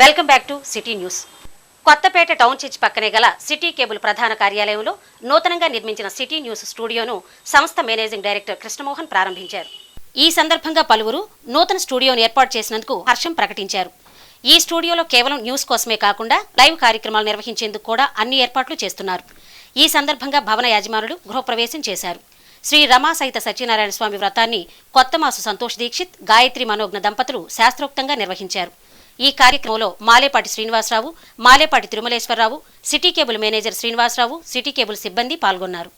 Welcome back to city news. Kothapeta town church పక్కనే గల city cable ప్రధాన కార్యాలయంలో నూతనంగా నిర్మించిన సిటీ న్యూస్ స్టూడియోను సంస్థ మేనేజింగ్ డైరెక్టర్ కృష్ణమోహన్ ప్రారంభించారు. ఈ సందర్భంగా పలువురు నూతన స్టూడియోను ఏర్పాటు చేసినందుకు హర్షం ప్రకటించారు. ఈ స్టూడియోలో కేవలం న్యూస్ కోసమే కాకుండా లైవ్ కార్యక్రమాలు నిర్వహించేందుకు కూడా అన్ని ఏర్పాట్లు చేస్తున్నారు. ఈ సందర్భంగా భవన యాజమానులు గృహప్రవేశం చేశారు. శ్రీ రమా సహిత సత్యనారాయణ స్వామి వ్రతాన్ని కొత్తమాసు సంతోష్ దీక్షిత్, గాయత్రి మనోజ్ఞ దంపతులు శాస్త్రోక్తంగా నిర్వహించారు. ఈ కార్యక్రమంలో Malepati Srinivasarao, Malepati Tirumaleswararao, city cable manager Srinivasarao, city cable సిబ్బంది పాల్గొన్నారు.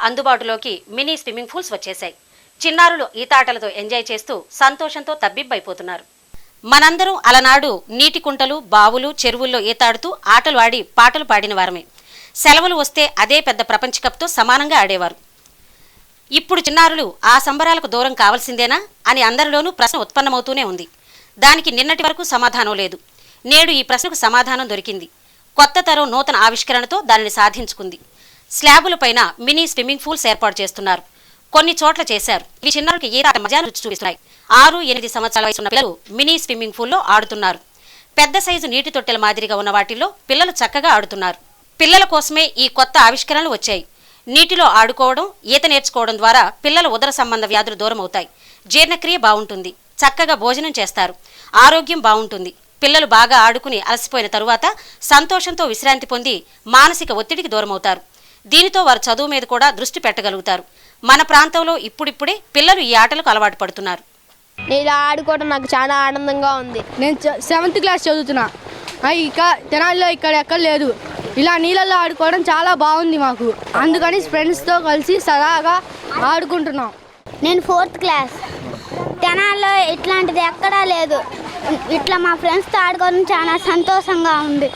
అందుబాటులోకి మినీ స్విమ్మింగ్ పూల్స్ వచ్చేశాయి. చిన్నారులు ఈతాటలతో ఎంజాయ్ చేస్తూ సంతోషంతో తబ్బిబ్బైపోతున్నారు. మనందరం అలనాడు నీటి కుంటలు, బావులు, చెరువుల్లో ఈతాడుతూ ఆటలు ఆడి పాటలు పాడిన వారమే. సెలవులు వస్తే అదే పెద్ద ప్రపంచ కప్తో సమానంగా ఆడేవారు. ఇప్పుడు చిన్నారులు ఆ సంబరాలకు దూరం కావాల్సిందేనా అని అందరిలోనూ ప్రశ్న ఉత్పన్నమవుతూనే ఉంది. దానికి నిన్నటి వరకు సమాధానం లేదు. నేడు ఈ ప్రశ్నకు సమాధానం దొరికింది. కొత్త తరం నూతన ఆవిష్కరణతో దానిని సాధించుకుంది. స్లాబులపైన మినీ స్విమ్మింగ్ పూల్స్ ఏర్పాటు చేస్తున్నారు. కొన్ని చోట్ల చేశారు. ఇవి చిన్నారులకు ఈత మజాను రుచి చూపిస్తున్నాయి. 6-8 సంవత్సరాల వయసు ఉన్న పిల్లలు మినీ స్విమ్మింగ్ పూల్లో ఆడుతున్నారు. పెద్ద సైజు నీటి తొట్టెల మాదిరిగా ఉన్న వాటిల్లో పిల్లలు చక్కగా ఆడుతున్నారు. పిల్లల కోసమే ఈ కొత్త ఆవిష్కరణలు వచ్చాయి. నీటిలో ఆడుకోవడం, ఈత నేర్చుకోవడం ద్వారా పిల్లల ఉదర సంబంధ వ్యాధులు దూరం అవుతాయి. జీర్ణక్రియ బాగుంటుంది. చక్కగా భోజనం చేస్తారు. ఆరోగ్యం బాగుంటుంది. పిల్లలు బాగా ఆడుకుని అలసిపోయిన తరువాత సంతోషంతో విశ్రాంతి పొంది మానసిక ఒత్తిడికి దూరమవుతారు. దీనితో వారు చదువు మీద కూడా దృష్టి పెట్టగలుగుతారు. మన ప్రాంతంలో ఇప్పుడిప్పుడే పిల్లలు ఈ ఆటలకు అలవాటు పడుతున్నారు. ఇలా ఆడుకోవడం నాకు చాలా ఆనందంగా ఉంది. నేను 7th క్లాస్ చదువుతున్నా. ఇక తెనాలిలో ఇక్కడ ఎక్కడ లేదు. ఇలా నీళ్ళల్లో ఆడుకోవడం చాలా బాగుంది మాకు. అందుకని ఫ్రెండ్స్తో కలిసి సరదాగా ఆడుకుంటున్నాం. నేను 4th క్లాస్. తెనాలిలో ఇట్లాంటిది ఎక్కడా లేదు. ఇట్లా మా ఫ్రెండ్స్తో ఆడుకోవడం చాలా సంతోషంగా ఉంది.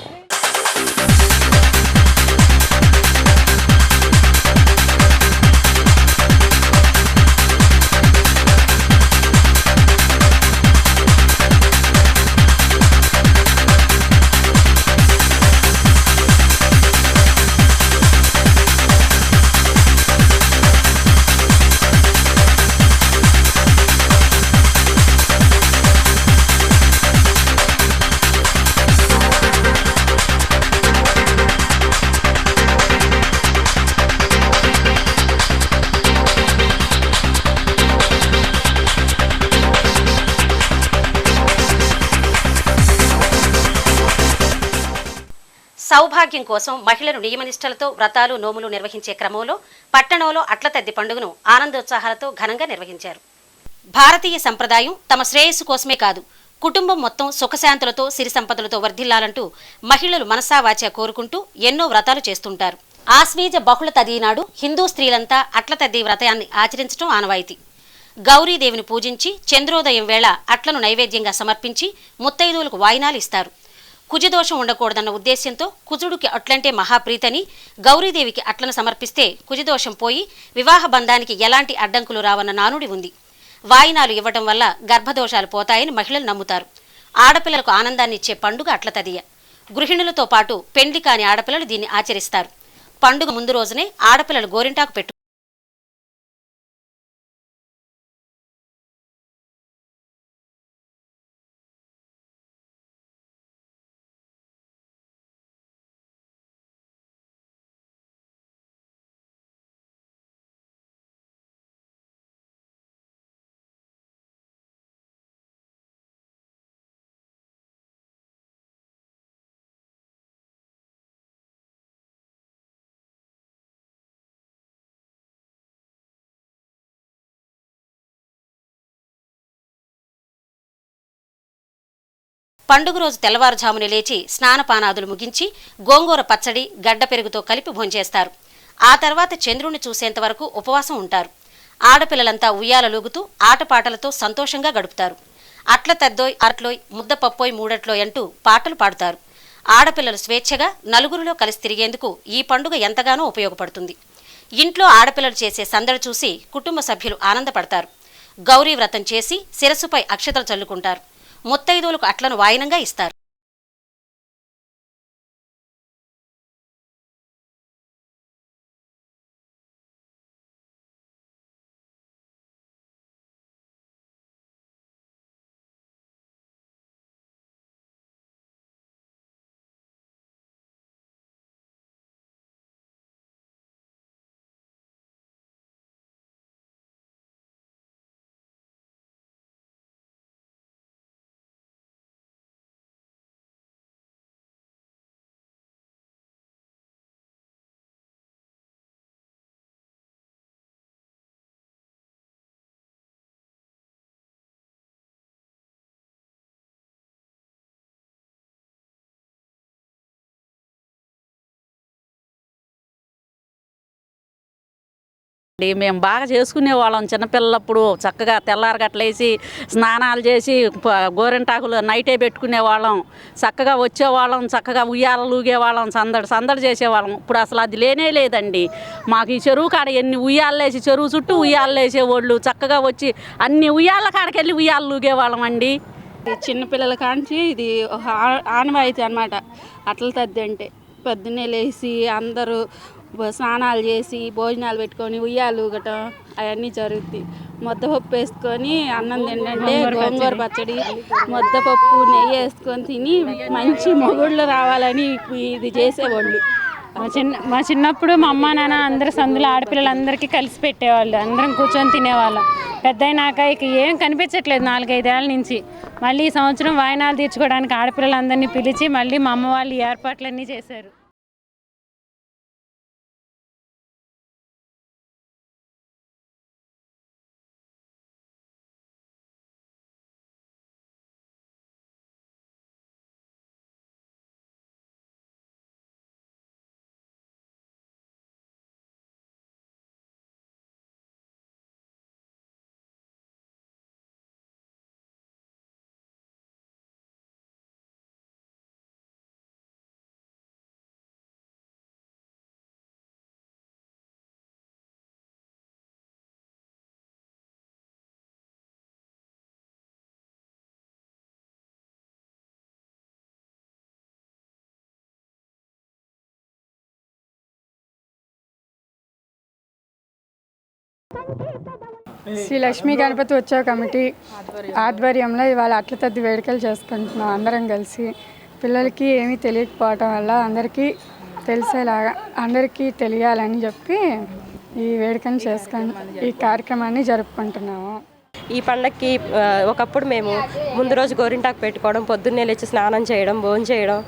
సౌభాగ్యం కోసం మహిళలు నియమనిష్టలతో వ్రతాలు, నోములు నిర్వహించే క్రమంలో పట్టణంలో అట్లతద్ది పండుగను ఆనందోత్సాహాలతో ఘనంగా నిర్వహించారు. భారతీయ సంప్రదాయం తమ శ్రేయస్సు కోసమే కాదు, కుటుంబం మొత్తం సుఖశాంతులతో, సిరి సంపదలతో వర్ధిల్లాలంటూ మహిళలు మనసావాచా కోరుకుంటూ ఎన్నో వ్రతాలు చేస్తుంటారు. ఆశ్వీజ బహుళ తదీ నాడు హిందూ స్త్రీలంతా అట్లతద్ది వ్రతాన్ని ఆచరించడం ఆనవాయితీ. గౌరీదేవిని పూజించి చంద్రోదయం వేళ అట్లను నైవేద్యంగా సమర్పించి ముత్తైదువులకు వాయినాలు ఇస్తారు. కుజదోషం ఉండకూడదన్న ఉద్దేశ్యంతో కుజుడికి అట్లంటే మహాప్రీతని గౌరీదేవికి అట్లను సమర్పిస్తే కుజదోషం పోయి వివాహ బంధానికి ఎలాంటి అడ్డంకులు రావన్న నానుడి ఉంది. వాయినాలు ఇవ్వటం వల్ల గర్భదోషాలు పోతాయని మహిళలు నమ్ముతారు. ఆడపిల్లలకు ఆనందాన్ని ఇచ్చే పండుగ అట్లతదియ. గృహిణులతో పాటు పెండ్లి కాని ఆడపిల్లలు దీన్ని ఆచరిస్తారు. పండుగ ముందు రోజునే ఆడపిల్లలు గోరింటాకు పెట్టు పండుగ రోజు తెల్లవారుజామున లేచి స్నానపానాదులు ముగించి గోంగూర పచ్చడి గడ్డ పెరుగుతో కలిపి భోంచేస్తారు. ఆ తర్వాత చంద్రుణ్ణి చూసేంత వరకు ఉపవాసం ఉంటారు. ఆడపిల్లలంతా ఉయ్యాలలూగుతూ ఆటపాటలతో సంతోషంగా గడుపుతారు. అట్ల తద్దోయ్ అట్లోయ్ ముద్దపప్పోయ్ మూడట్లోయ్ అంటూ పాటలు పాడుతారు. ఆడపిల్లలు స్వేచ్ఛగా నలుగురిలో కలిసి తిరిగేందుకు ఈ పండుగ ఎంతగానో ఉపయోగపడుతుంది. ఇంట్లో ఆడపిల్లలు చేసే సందడి చూసి కుటుంబ సభ్యులు ఆనందపడతారు. గౌరీ వ్రతం చేసి శిరస్సుపై అక్షతలు చల్లుకుంటారు. ముత్తైదువులకు అట్లను వాయినంగా ఇస్తారు. మేము బాగా చేసుకునే వాళ్ళం చిన్నపిల్లప్పుడు. చక్కగా తెల్లారగట్లేసి స్నానాలు చేసి గోరింటాకులు నైటే పెట్టుకునే వాళ్ళం. చక్కగా వచ్చేవాళ్ళం, చక్కగా ఉయ్యాలలు ఊగేవాళ్ళం, సందడి చేసేవాళ్ళం. ఇప్పుడు అసలు అది లేనే లేదండి. మాకు ఈ చెరువు కాడ ఎన్ని ఉయ్యాలేసి చెరువు చుట్టూ ఉయ్యాలు వేసేవాళ్ళు. చక్కగా వచ్చి అన్ని ఉయ్యాల కాడికి వెళ్ళి ఉయ్యాలు ఊగేవాళ్ళం అండి. చిన్నపిల్లల కాంచి ఇది ఒక ఆనవాయితీ అన్నమాట. అట్ల తద్ది అంటే పొద్దున్నే లేచి అందరూ స్నానాలు చేసి భోజనాలు పెట్టుకొని ఉయ్యాలు ఊగటం అవన్నీ జరుగుతాయి. ముద్దపప్పు వేసుకొని అన్నం తింటే గోంగూర పచ్చడి ముద్దపప్పు నెయ్యి వేసుకొని తిని మంచి మొగుళ్ళు రావాలని ఇది చేసేవాళ్ళు. మా చిన్నప్పుడు మా అమ్మ నాన్న అందరూ సందులో ఆడపిల్లలందరికీ కలిసి పెట్టేవాళ్ళు. అందరం కూర్చొని తినేవాళ్ళం. పెద్ద అయినాక ఇక ఏం కనిపించట్లేదు 4-5 ఏళ్ళ నుంచి. మళ్ళీ ఈ సంవత్సరం వాయినాలు తీర్చుకోవడానికి ఆడపిల్లలందరినీ పిలిచి మళ్ళీ మా అమ్మ వాళ్ళు ఈ ఏర్పాట్లన్నీ చేశారు. శ్రీ లక్ష్మీ గణపతి ఉత్సవ కమిటీ ఆధ్వర్యంలో ఇవాళ అట్ల తద్ది వేడుకలు చేసుకుంటున్నాం. అందరం కలిసి పిల్లలకి ఏమీ తెలియకపోవటం వల్ల అందరికీ తెలిసేలాగా అందరికీ తెలియాలని చెప్పి ఈ వేడుకను ఈ కార్యక్రమాన్ని జరుపుకుంటున్నాము. ఈ పండగకి ఒకప్పుడు మేము ముందు రోజు గోరింటాకు పెట్టుకోవడం, పొద్దున్నే లేచి స్నానం చేయడం, భోజనం చేయడం,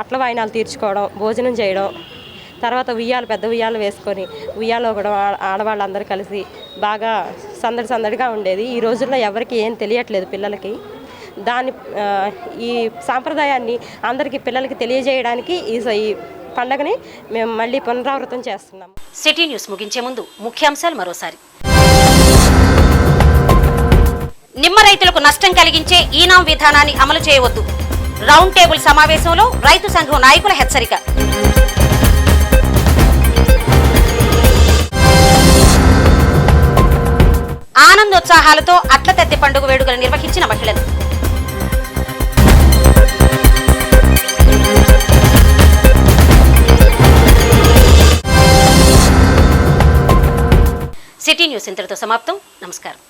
అట్ల వాయినాలు తీర్చుకోవడం, భోజనం చేయడం, తర్వాత పెద్ద ఉయ్యాలు వేసుకొని ఉయ్యాలో కూడా ఆడవాళ్ళందరూ కలిసి బాగా సందడిగా ఉండేది. ఈ రోజుల్లో ఎవరికి ఏం తెలియట్లేదు పిల్లలకి. ఈ సాంప్రదాయాన్ని అందరికీ పిల్లలకి తెలియజేయడానికి ఈ పండగని మేము మళ్ళీ పునరావృతం చేస్తున్నాం. సిటీ న్యూస్ ముగించే ముందు ముఖ్యాంశాలు మరోసారి. నిమ్మ రైతులకు నష్టం కలిగించే ఈనాం విధానాన్ని అమలు చేయవద్దు. రౌండ్ టేబుల్ సమావేశంలో రైతు సంఘం నాయకుల హెచ్చరిక. ఆనందోత్సాహాలతో అట్ల తద్ది పండుగ వేడుకలు నిర్వహించిన మహిళలు. సిటీ న్యూస్ ఇంతటితో సమాప్తం. నమస్కారం.